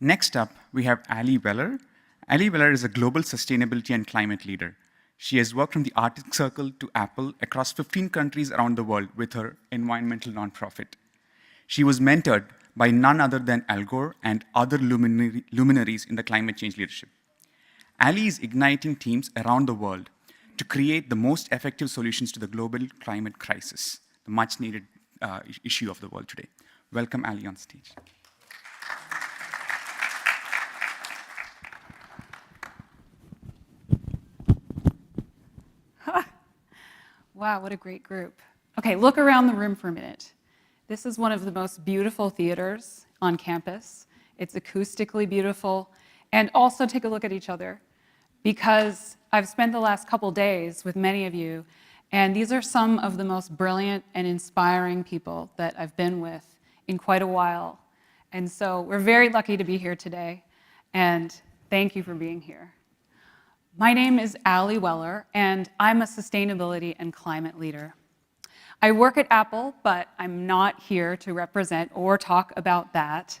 Next up, we have Ali Weller. Ali Weller is a global sustainability and climate leader. She has worked from the Arctic Circle to Apple across 15 countries around the world with her environmental nonprofit. She was mentored by none other than Al Gore and other luminaries in the climate change leadership. Ali is igniting teams around the world to create the most effective solutions to the global climate crisis, the much needed issue of the world today. Welcome Ali on stage. Wow, what a great group. Okay, look around the room for a minute. This is one of the most beautiful theaters on campus. It's acoustically beautiful. And also take a look at each other, because I've spent the last couple days with many of you, and these are some of the most brilliant and inspiring people that I've been with in quite a while. And so we're very lucky to be here today, and thank you for being here. My name is Ali Weller, and I'm a sustainability and climate leader. I work at Apple, but I'm not here to represent or talk about that.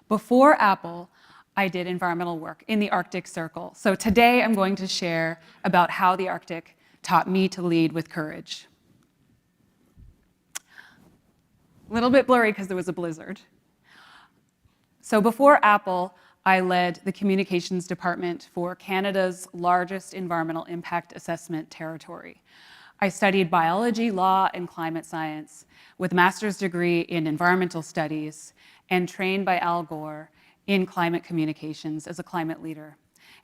Before Apple, I did environmental work in the Arctic Circle. So today I'm going to share about how the Arctic taught me to lead with courage. A little bit blurry because there was a blizzard. So before Apple, I led the communications department for Canada's largest environmental impact assessment territory. I studied biology, law, and climate science with a master's degree in environmental studies and trained by Al Gore in climate communications as a climate leader.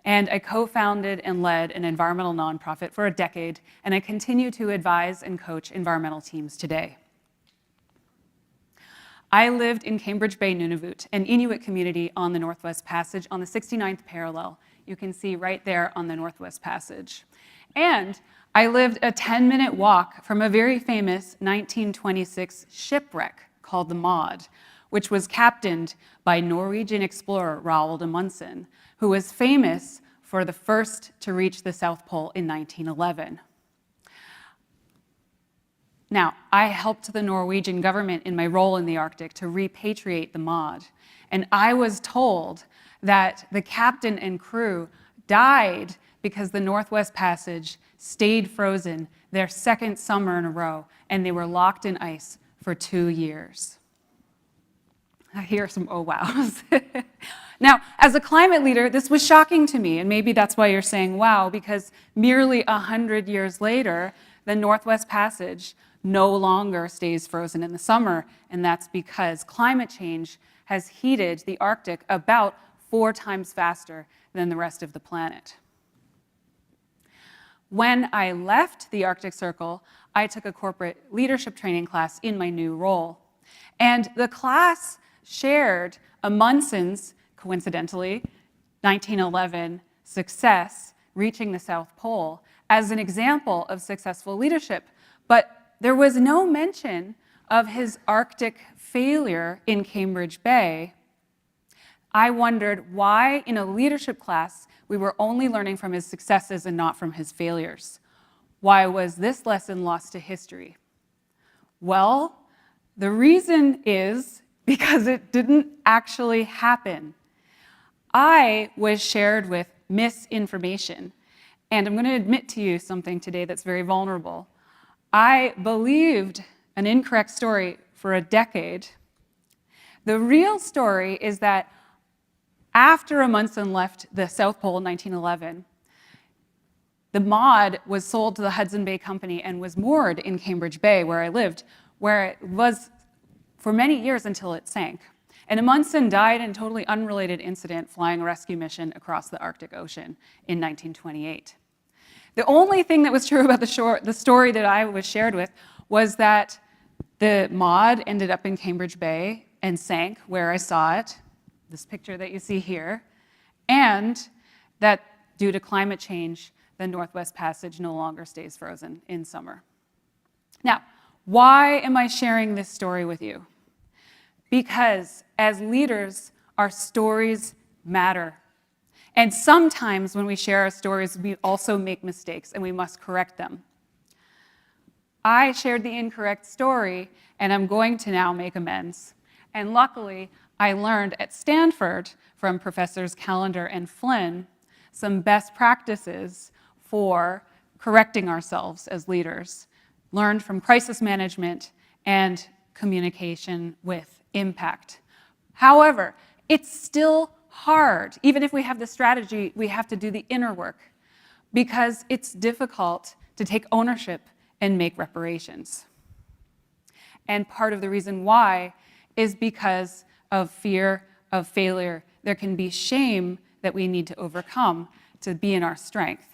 And I co-founded and led an environmental nonprofit for a decade, and I continue to advise and coach environmental teams today. I lived in Cambridge Bay, Nunavut, an Inuit community on the Northwest Passage on the 69th parallel. You can see right there on the Northwest Passage. And I lived a 10-minute walk from a very famous 1926 shipwreck called the Maud, which was captained by Norwegian explorer Roald Amundsen, who was famous for the first to reach the South Pole in 1911. Now, I helped the Norwegian government in my role in the Arctic to repatriate the Maud, and I was told that the captain and crew died because the Northwest Passage stayed frozen their second summer in a row, and they were locked in ice for 2 years. I hear some oh wows. Now, as a climate leader, this was shocking to me, and maybe that's why you're saying wow, because merely 100 years later, the Northwest Passage no longer stays frozen in the summer, and that's because climate change has heated the Arctic about 4 times faster than the rest of the planet. When I left the Arctic Circle, I took a corporate leadership training class in my new role, and the class shared Amundsen's, coincidentally, 1911 success reaching the South Pole as an example of successful leadership, but there was no mention of his Arctic failure in Cambridge Bay. I wondered why, in a leadership class, we were only learning from his successes and not from his failures. Why was this lesson lost to history? Well, the reason is because it didn't actually happen. I was shared with misinformation, and I'm going to admit to you something today that's very vulnerable. I believed an incorrect story for a decade. The real story is that after Amundsen left the South Pole in 1911, the Maud was sold to the Hudson Bay Company and was moored in Cambridge Bay, where I lived, where it was for many years until it sank. And Amundsen died in a totally unrelated incident flying a rescue mission across the Arctic Ocean in 1928. The only thing that was true about the story that I was shared with was that the Maud ended up in Cambridge Bay and sank where I saw it, this picture that you see here, and that due to climate change, the Northwest Passage no longer stays frozen in summer. Now, why am I sharing this story with you? Because as leaders, our stories matter. And sometimes when we share our stories, we also make mistakes and we must correct them. I shared the incorrect story, and I'm going to now make amends. And luckily, I learned at Stanford from Professors Callender and Flynn some best practices for correcting ourselves as leaders, learned from crisis management and communication with impact. However, it's still hard. Even if we have the strategy, we have to do the inner work because it's difficult to take ownership and make reparations. And part of the reason why is because of fear of failure. There can be shame that we need to overcome to be in our strength.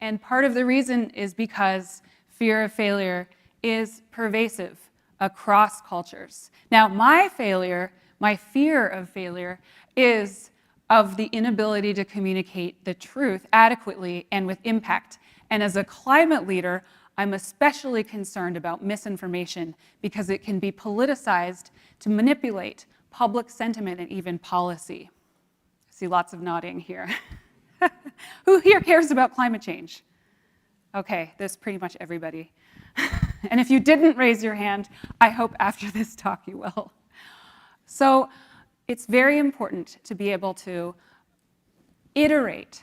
And part of the reason is because fear of failure is pervasive across cultures. Now, my fear of failure is of the inability to communicate the truth adequately and with impact. And as a climate leader, I'm especially concerned about misinformation because it can be politicized to manipulate public sentiment and even policy. I see lots of nodding here. Who here cares about climate change? Okay, there's pretty much everybody. And if you didn't raise your hand, I hope after this talk you will. So it's very important to be able to iterate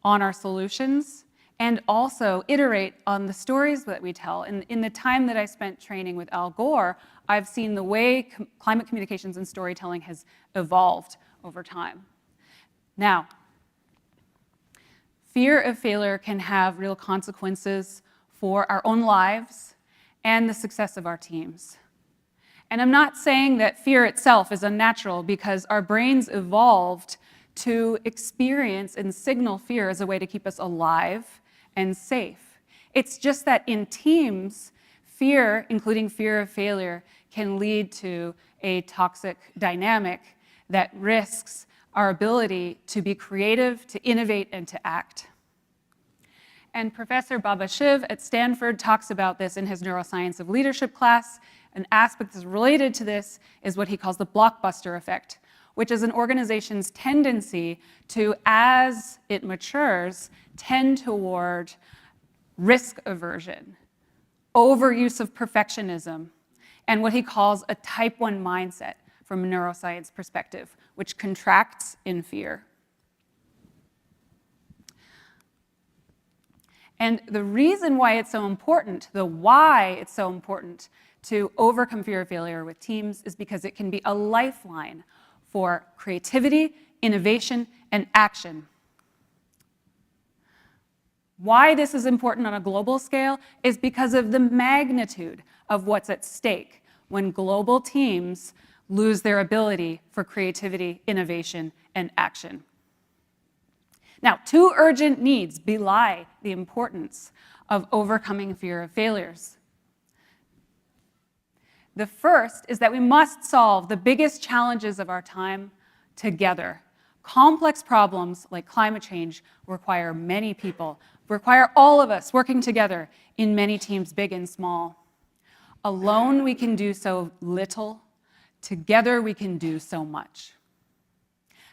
on our solutions and also iterate on the stories that we tell. And in the time that I spent training with Al Gore, I've seen the way climate communications and storytelling has evolved over time. Now, fear of failure can have real consequences for our own lives and the success of our teams. And I'm not saying that fear itself is unnatural because our brains evolved to experience and signal fear as a way to keep us alive and safe. It's just that in teams, fear, including fear of failure, can lead to a toxic dynamic that risks our ability to be creative, to innovate, and to act. And Professor Baba Shiv at Stanford talks about this in his Neuroscience of Leadership class. An aspect that's related to this is what he calls the blockbuster effect, which is an organization's tendency to, as it matures, tend toward risk aversion, overuse of perfectionism, and what he calls a type 1 mindset from a neuroscience perspective, which contracts in fear. And the reason why it's so important, the why it's so important to overcome fear of failure with teams is because it can be a lifeline for creativity, innovation, and action. Why this is important on a global scale is because of the magnitude of what's at stake when global teams lose their ability for creativity, innovation, and action. Now, two urgent needs belie the importance of overcoming fear of failures. The first is that we must solve the biggest challenges of our time together. Complex problems like climate change require many people, require all of us working together in many teams, big and small. Alone, we can do so little. Together, we can do so much.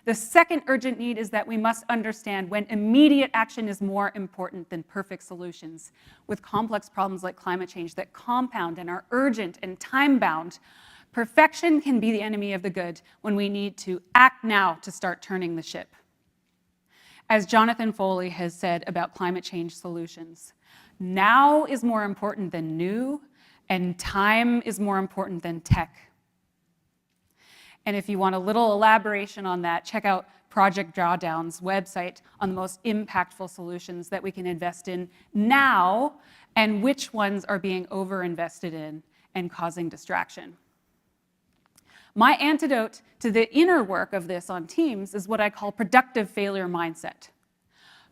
The second urgent need is that we must understand when immediate action is more important than perfect solutions. With complex problems like climate change that compound and are urgent and time-bound, perfection can be the enemy of the good when we need to act now to start turning the ship. As Jonathan Foley has said about climate change solutions, now is more important than new, and time is more important than tech. And if you want a little elaboration on that, check out Project Drawdown's website on the most impactful solutions that we can invest in now and which ones are being overinvested in and causing distraction. My antidote to the inner work of this on teams is what I call productive failure mindset.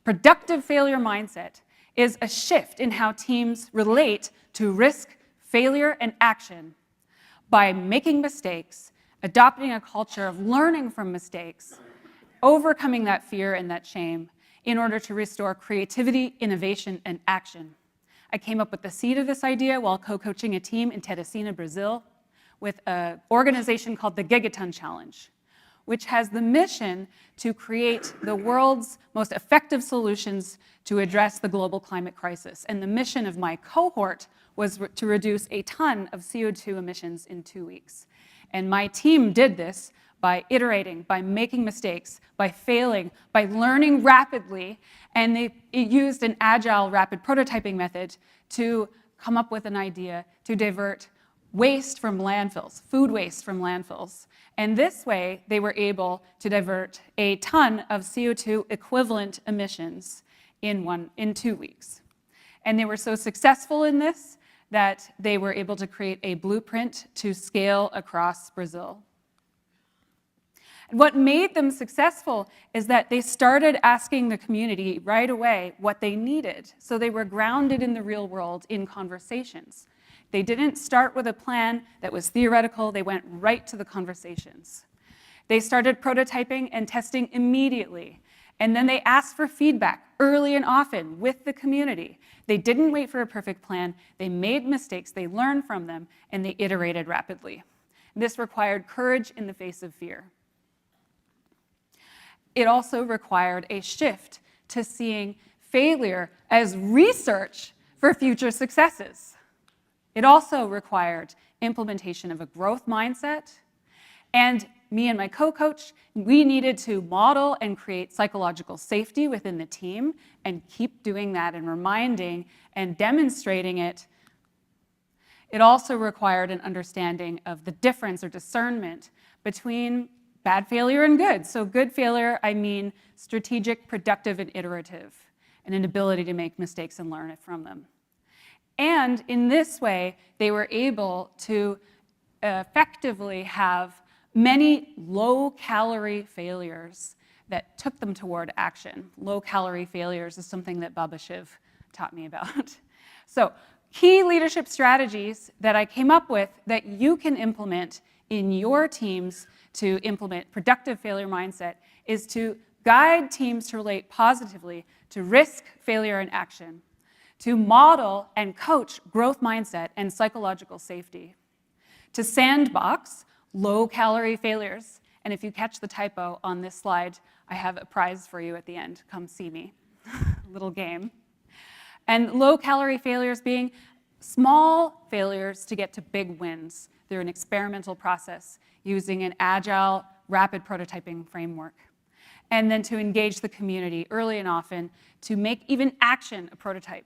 Productive failure mindset is a shift in how teams relate to risk, failure, and action by making mistakes, adopting a culture of learning from mistakes, overcoming that fear and that shame in order to restore creativity, innovation, and action. I came up with the seed of this idea while co-coaching a team in Teresina, Brazil, with an organization called the Gigaton Challenge, which has the mission to create the world's most effective solutions to address the global climate crisis. And the mission of my cohort was to reduce a ton of CO2 emissions in 2 weeks. And my team did this by iterating, by making mistakes, by failing, by learning rapidly, and it used an agile rapid prototyping method to come up with an idea to divert waste from landfills, food waste from landfills. And this way, they were able to divert a ton of CO2 equivalent emissions in 2 weeks. And they were so successful in this that they were able to create a blueprint to scale across Brazil. And what made them successful is that they started asking the community right away what they needed. So they were grounded in the real world in conversations. They didn't start with a plan that was theoretical, they went right to the conversations. They started prototyping and testing immediately, and then they asked for feedback early and often with the community. They didn't wait for a perfect plan, they made mistakes, they learned from them, and they iterated rapidly. This required courage in the face of fear. It also required a shift to seeing failure as research for future successes. It also required implementation of a growth mindset, and me and my co-coach, we needed to model and create psychological safety within the team and keep doing that and reminding and demonstrating it. It also required an understanding of the difference or discernment between bad failure and good. So good failure, I mean strategic, productive, and iterative, and an ability to make mistakes and learn from them. And in this way, they were able to effectively have many low-calorie failures that took them toward action. Low-calorie failures is something that Baba Shiv taught me about. So key leadership strategies that I came up with that you can implement in your teams to implement productive failure mindset is to guide teams to relate positively to risk, failure, and action, to model and coach growth mindset and psychological safety, to sandbox low-calorie failures. And if you catch the typo on this slide, I have a prize for you at the end. Come see me. Little game. And low-calorie failures being small failures to get to big wins through an experimental process using an agile, rapid prototyping framework. And then to engage the community early and often to make even action a prototype.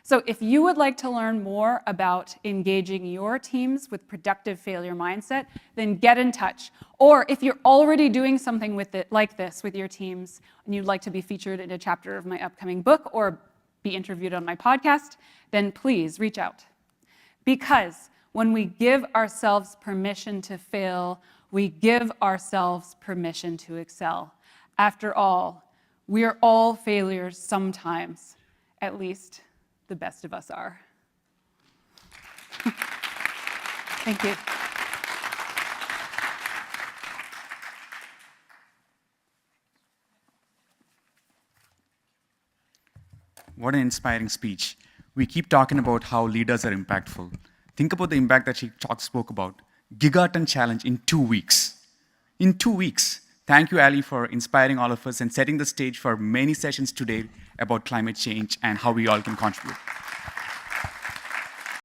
So if you would like to learn more about engaging your teams with productive failure mindset, then get in touch. Or if you're already doing something with it like this with your teams and you'd like to be featured in a chapter of my upcoming book or be interviewed on my podcast, then please reach out. Because when we give ourselves permission to fail, we give ourselves permission to excel. After all, we are all failures sometimes, at least the best of us are. Thank you. What an inspiring speech. We keep talking about how leaders are impactful. Think about the impact that she spoke about. Gigaton challenge in 2 weeks. In 2 weeks. Thank you, Ali, for inspiring all of us and setting the stage for many sessions today about climate change and how we all can contribute.